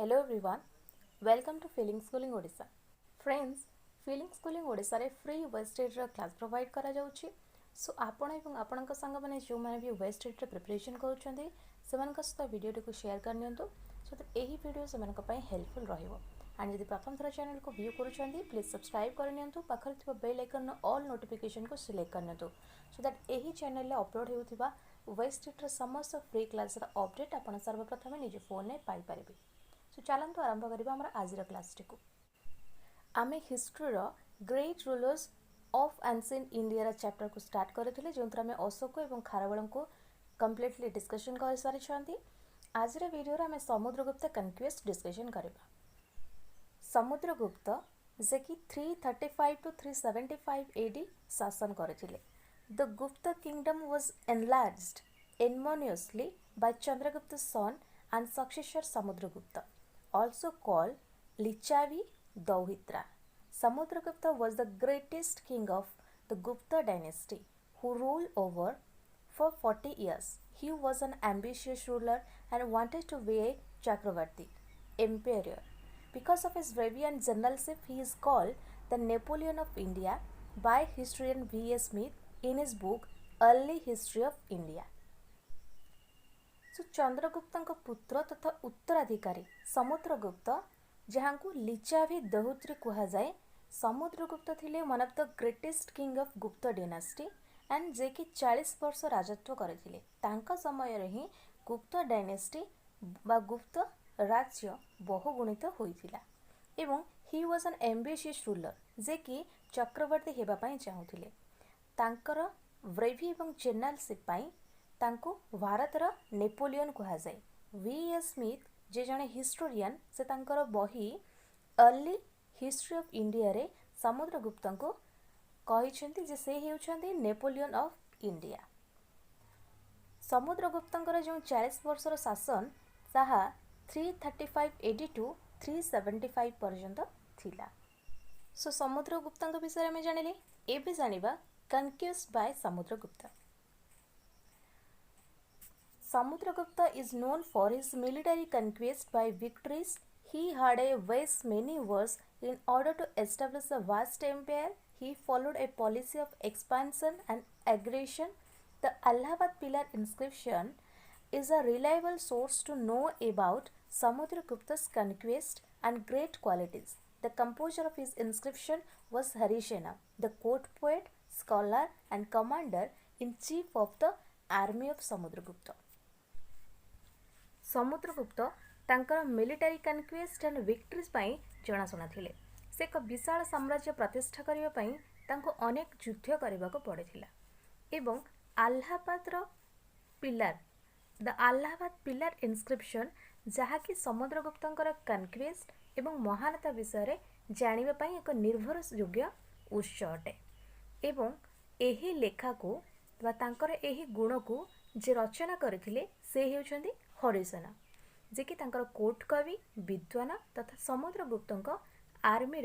Hello everyone, welcome to Feeling Schooling Odisha. Friends, Feeling Schooling Odisha रे free wastage class provide करा जाउछि. सो आपण एवं आपणक संग माने जो माने भी वेस्टेज रे प्रिपरेशन करूछन्ते सेमानक सहित वीडियो को शेयर करनियंतु सो दैट एही वीडियो सेमानक पय हेल्पफुल रहिबो. एंड यदि प्रथम थर चैनल को व्यू करूछन्ते प्लीज सब्सक्राइब करनियंतु पाखर थिबा बेल आइकन ऑल नोटिफिकेशन को सिलेक्ट करनियंतु सो दैट एही चैनल रे अपलोड हेउथिबा वेस्टेज रे समस्त फ्री क्लास रा अपडेट आपण सर्वप्रथम निज फोन ने पाई परिबे. सो चलतु आरंभ करबा हमर आजिर क्लास टिकु. आमे हिस्ट्री रो great rulers of ancient India रा चैप्टर को स्टार्ट करथिले जोंत्र में अशोक एवं खारवेल को कंप्लीटली डिस्कशन कर सारी छथि. आजिर वीडियो रे हमें समुद्रगुप्त कन्क्वेस्ट डिस्कशन करबा. समुद्रगुप्त जे कि 335 टू 375 एडी शासन करथिले. The Gupta kingdom was enlarged enormously by Chandragupta's son and successor Samudragupta, also called Lichavi Dauhitra. Samudragupta was the greatest king of the Gupta dynasty who ruled over for 40 years. He was an ambitious ruler and wanted to be a Chakravarti, emperor. Because of his bravery and generalship, he is called the Napoleon of India by historian V. A. Smith in his book Early History of India. Chandragupta पुत्र तथा उत्तराधिकारी समुद्रगुप्त जहाँ को लिचावी दहुत्री कह जाए. समुद्रगुप्त थिले one of the greatest king of गुप्त dynasty and जे कि 40 वर्ष राजत्व करथिले. तांका समय रे ही गुप्त डायनेस्टी बा गुप्त राज्य बहुगुणित होइथिला एवं he was an ambitious ruler जे कि चक्रवर्ती हेबा पई चाहुथिले. तांकर ब्रेवी एवं जनरलशिप पई तांको भारतर नेपोलियन कह जाए. वी. ए. स्मिथ जे जने हिस्टोरियन से तांकर बही अर्ली हिस्ट्री ऑफ इंडिया रे समुद्रगुप्त को कहिसेंती जे से हेउछंती नेपोलियन ऑफ इंडिया. समुद्रगुप्तंकर जो 40 वर्षर शासन ताहा 335 एडी टू 375 पर्यंत थिला. सो समुद्रगुप्तंक विषय में जानिले. एबे जानिबा conquest by Samudragupta. Samudragupta is known for his military conquest by victories. He had a waged many wars in order to establish a vast empire. He followed a policy of expansion and aggression. The Allahabad pillar inscription is a reliable source to know about Samudragupta's conquest and great qualities. The composer of his inscription was Harisena, the court poet, scholar and commander-in-chief of the army of Samudragupta. Samudragupta तांकर military conquest and victories पई जनाशुना थिले. से एक विशाल साम्राज्य प्रतिष्ठा करिया पई तांको अनेक युद्ध करबा को पड़िथिला एवं Allahabad pillar the Allahabad pillar inscription जहा कि समुद्रगुप्तंकर कन्क्वेस्ट एवं महानता विषय रे जानिबा पई एक निर्भर योग्य उत्स अटे एवं एही लेखा को बा तांकर एही गुण को जे रचना करथिले से हेउछंती हरिसेना जे कि तांकर कोर्ट कवि विद्वान तथा समुद्रगुप्तंक आर्मी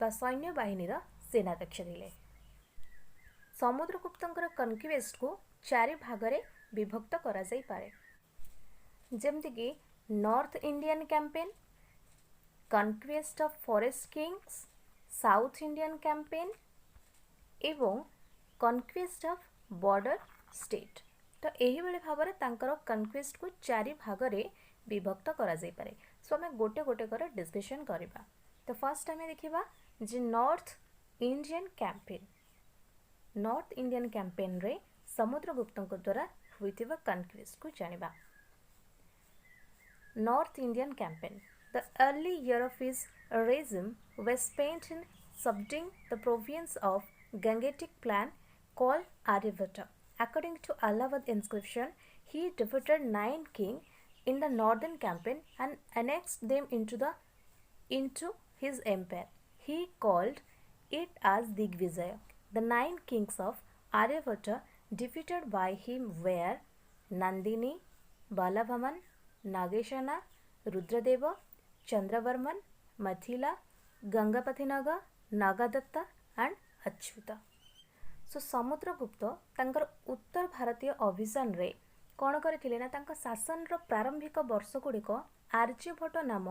बा सैन्य बाहिनी सेनाध्यक्ष थिले. समुद्रगुप्तंकर कन्क्वेस्ट को 4 भाग रे विभक्त करा जाई पारे. जेमति कि north Indian campaign, conquest of forest Kings, south Indian campaign एवं कन्क्वेस्ट ऑफ बॉर्डर स्टेट. तो यही बेले भाव में तांकर कन्क्वेस्ट को 4 भाग रे विभक्त करा जाई पारे. सो हमें गोटे गोटे कर डिस्कशन करबा. तो फर्स्ट हमें देखिबा जे north Indian campaign. North Indian campaign रे समुद्रगुप्तंक द्वारा होइतिबा कन्क्वेस्ट को जानिबा. North Indian campaign. The early year of his regime was spent in subduing the province of Gangetic clan called Aryabhata. According to Allahabad inscription, he defeated 9 kings in the northern campaign and annexed them into his empire. He called it as Digvijaya. The 9 kings of Aryabhata defeated by him were Nandini, Balabhaman, Nageshana, Rudradeva, Chandravarman, Mathila, Gangapatinaga, Nagadatta and Achyuta. सो समुद्रगुप्त तांकर उत्तर भारतीय अभियान रे कौन करथिले ना तांका शासन रो प्रारंभिक वर्ष गुड़िक आर्यभट्ट नाम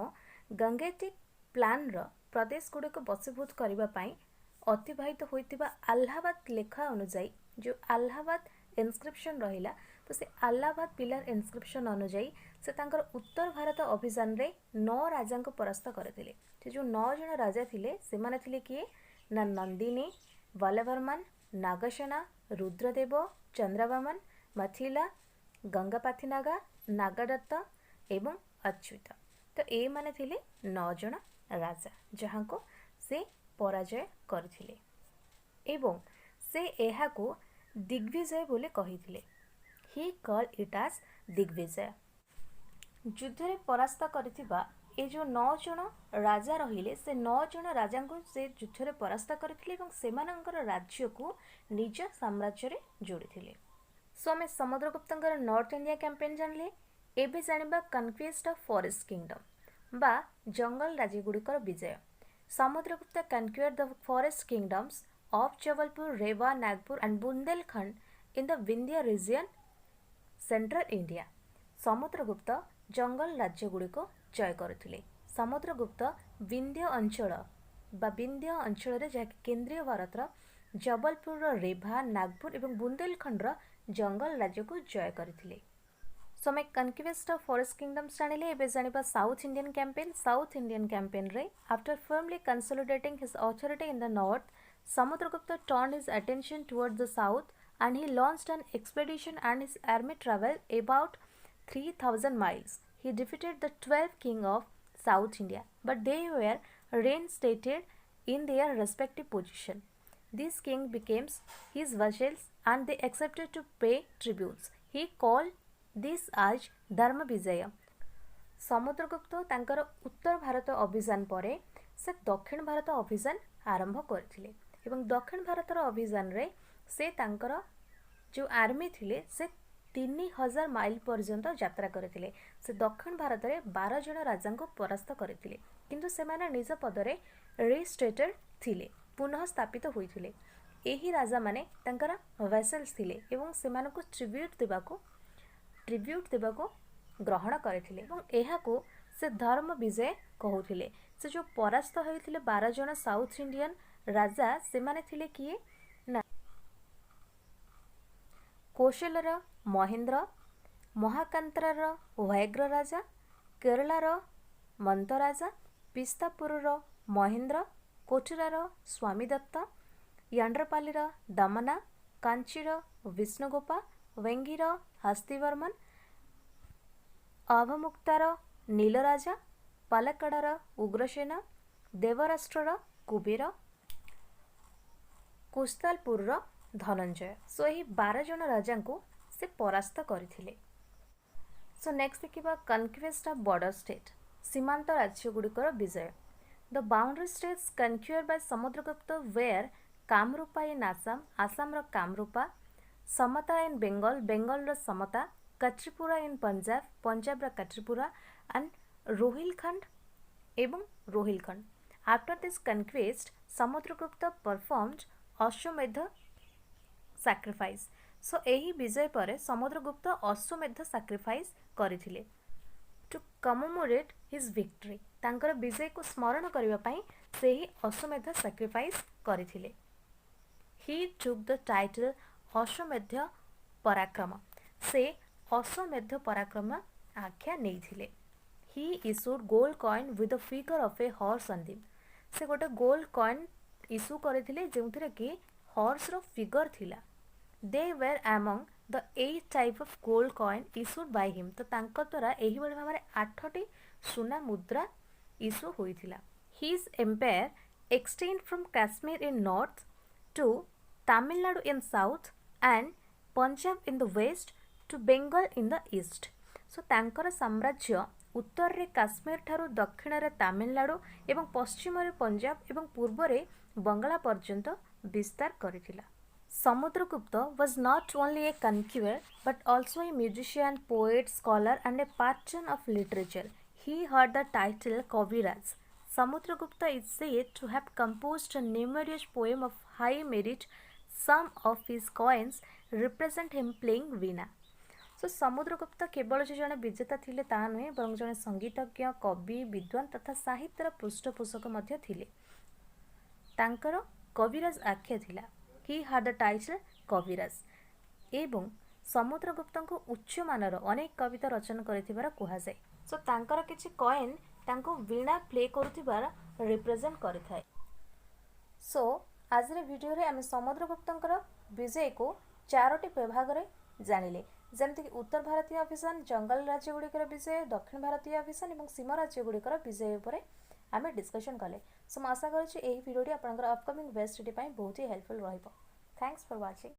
गंगेटिक प्लानर प्रदेश गुड़िक बसीभूत करने अतिवाहित होता आलाहाबाद लेखा अनुजाई जो आलाहाबाद इनस्क्रिप्शन रहिला तो से आलाहाबाद पिलर इनस्क्रिप्शन अनुजाई से तांकर उत्तर भारत अभियान रे 9 राजा को परास्त करथिले। से जो 9 जन राजा थिले से माने थिले किए ना नंदिनी, वल्लभरमन, नागसेना, रुद्रदेव, चंद्रवामन, मथिला, गंगापाथिनागा, नागदत्त एवं अच्युत। तो ए माने थिले 9 जन राजा जहाँ को से पराजय करथिले एवं से एहाको दिग्विजय बोले कहिथिले। ही कॉल इट एज दिग्विजय। युद्ध रे परास्त करथिबा ए जो 9 जन राजा रहिले से 9 जन राजा को से युद्ध रे परास्त करथिले एवं सेमानंकर राज्य को निज साम्राज्य रे जोड़िथिले। सो हमें समुद्रगुप्तंकर नॉर्थ इंडिया कैंपेन जानले। एबे जानिबा कन्क्वेस्ट ऑफ फॉरेस्ट किंगडम बा जंगल राज्य गुड़िकर विजय। Samudragupta conquered the forest kingdoms of Jabalpur, Rewa, Nagpur and Bundelkhand in the Vindhya region, central India. Samudragupta जंगल राज्य गुड़िक जय करथिले। समुद्रगुप्त विंध्य अंचल बा विंध्य अंचल रे जहाँ केंद्रीय भारत जबलपुर रेवा, नागपुर एवं बुंदेलखंड जंगल राज्य को जय करथिले। सो मैं कन्क्वेस्ट ऑफ फॉरेस्ट किंगडम्स जानिले। एबे जानिबा south Indian campaign. South Indian campaign रे after firmly consolidating his authority in the north Samudragupta turned his attention towards the south and he launched an expedition and his army traveled about 3000 miles. He defeated the 12 king of South India but they were reinstated in their respective position. These king became his vassals and they accepted to pay tributes. He called this आज धर्म विजय। समुद्रगुप्त तांकर उत्तर भारत अभियान पर से दक्षिण भारत अभियान आरंभ करथिले एवं दक्षिण भारत अभियान रे से तांकर जो आर्मी थिले से 3000 माइल पर्यंत यात्रा करथिले। से दक्षिण भारत रे 12 जन राजा को परास्त करथिले किंतु से माने निज पद रे रिस्टेटेड थिले पुनः स्थापित होइथिले। एही राजा माने तांकर वेसल्स थिले एवं से मानको ट्रिब्यूट देबाको ग्रहण करथिले एवं एहाको से धर्म विजय कहउथिले। से जो परास्त होइथिले 12 जन साउथ इंडियन राजा से माने थिले किए ना कौशलर महेंद्र, महाकांतर वैग्र राजा, केरलार मंत राजा, पिस्तापुरर महेंद्र, कोचरार स्वामीदत्त, यांड्रपालीर दमना, कांचीर विष्णुगोपा, वेंगीर हस्तिवर्मन, अवमुक्तार नीलराजा, पालक्कड़र उग्रसेन, देवराष्ट्रर कुबेर, कुस्तालपुरर धनंजय। सो यही 12 जन राजा को से परास्त करथिले। सो नेक्स्ट देखिबा कन्क्वेस्ट ऑफ बॉर्डर स्टेट सीमांत राज्य गुड़िकर विजय। The boundary states conquered by Samudragupta were Kamarupa in Assam, Assam रो कामरूपा, समता इन बेंगल, बेंगल रो समता, कट्रीपुरा इन पंजाब, पंजाब रो कट्रीपुरा एंड रोहिलखंड एवं Rohilkhand. After this conquest Samudragupta performed Ashvamedha sacrifice. So एही विजय पर समुद्रगुप्त अश्वमेध सैक्रिफाइस करथिले टू कमेमोरेट हिज विक्ट्री। तांकर विजय को स्मरण करबा पई सेही अश्वमेध सैक्रिफाइस करथिले। ही टुक द टाइटल अश्वमेध पराक्रम। से अश्वमेध पराक्रम आख्या नेइथिले। He issued gold coin with the figure of a horse on them. से गोटे गोल्ड कॉइन इशू करथिले जेउथिरे कि हॉर्स रो फिगर थिला। They were among the 8 type of gold coin issued by him. तो तांकर द्वारा एही बळे भाबरे 8टी सुना मुद्रा इशू होइथिला। His empire extend from Kashmir in north to Tamil Nadu in south and Punjab in the west to Bengal in the east. So तांकर साम्राज्य उत्तर रे काश्मीर ठारू दक्षिण रे तमिलनाडु एवं पश्चिम रे पंजाब एवं पूर्व रे बंगाला पर्यंत विस्तार करिथिला। Samudragupta was not only a conqueror but also a musician, poet, scholar and a patron of literature. He had the title Kaviraj. Samudragupta is said to have composed numerous poems of high merit. Some of his coins represent him playing veena. सो समुद्रगुप्त केवल जे जड़े विजेता थिले ता नुहे बरं जड़े संगीतज्ञ कवि विद्वान तथा साहित्यर पृष्ठपोषक मध्य थिले। तांकर कविराज आख्या थिला। ही हाड द टाइटल कविराज एवं समुद्रगुप्त को उच्च मानर अनेक कविता रचना करिथिबार कुहा जाय। सो तांकर किछि कॉइन तांको वीणा प्ले करुथिबार रिप्रेजेंट करिथाय। सो आज रे वीडियो रे आमे समुद्रगुप्तंकर विजय को चारोटी विभाग रे जानिले, जेमति कि उत्तर भारतीय अभियान, जंगल राज्य गुड़िकर विजय, दक्षिण भारतीय अभियान और सीमा राज्य गुड़िकर विजय उपर आमे डिस्कशन कले। सो आशा करुछि एही वीडियोटी आपनकर अपकमिंग वेस्ट स्टडी पई बहुत ही हेल्पफुल रहइबो। Thanks for watching.